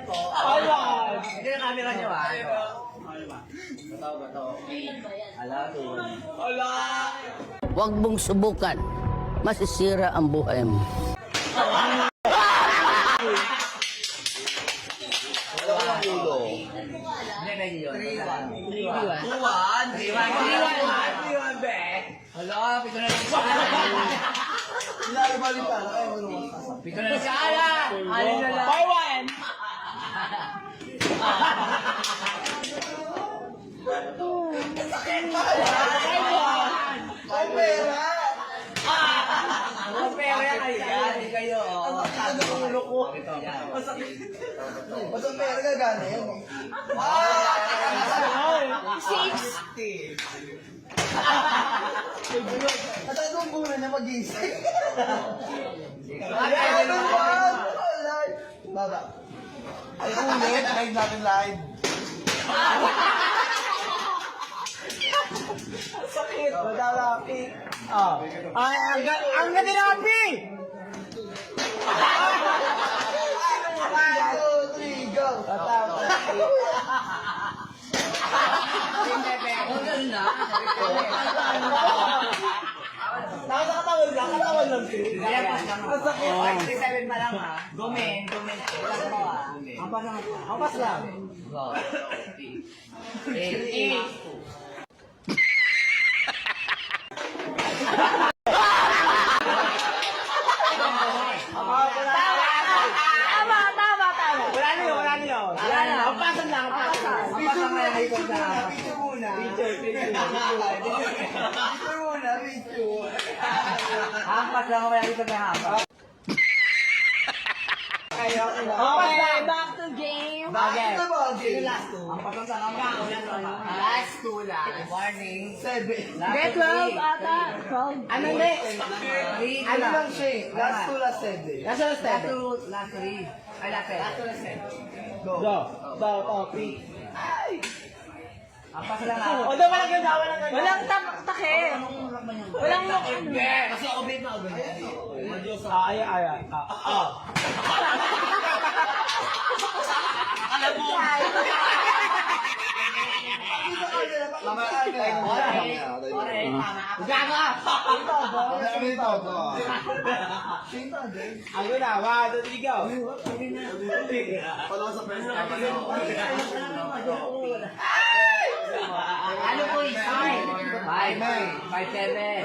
po. Ayan! Hindi na camera niyo ah. Bato. Ala, Ala! Huwag mong subukan. Masisira ang buhay mo. Hindi, medyo yun. 3-1. 3-1, be. Hala, pito na lang siya. Pito na lang siya. Ala! Alin na lang. 5-1. Ang pera kayo. Yan, kayo. Ang ulo ko. Masakit. Masang pera ka gana yan. 60. At anong muna niya mag-isip? Ay, Ano ba? Baba. Ay, ulit. Live natin live. Sakit. Madalapi. Ay, ang ganda na api! 1, 2, 3, go! Huwag ganun na. Nakakatawan lang. Ang sakit. 37 pa lang ha. Gumin. Ampas lang. Go. 8. Wala na yun. Ampasan lang. Picture muna. Picture muna. Hampas lang ako dito may hampas. Okay, Back to game. Bakit na ba? Hampas lang sana ako. Last 2 lang. Warning. 7. Get 12 ata. 12. ano ne? Ano lang siya eh? Last 2, last 7. Nasa na step? Last 3. Ay, last 7. Go. Go, pick. Hampas lang ako. O, doon walang ganda. Walang take. Walang look. Kasi ako bait na ako. Ayan. Gaga! Ako na, 1, 2, 3, go! Ano po is 5? 5, 7.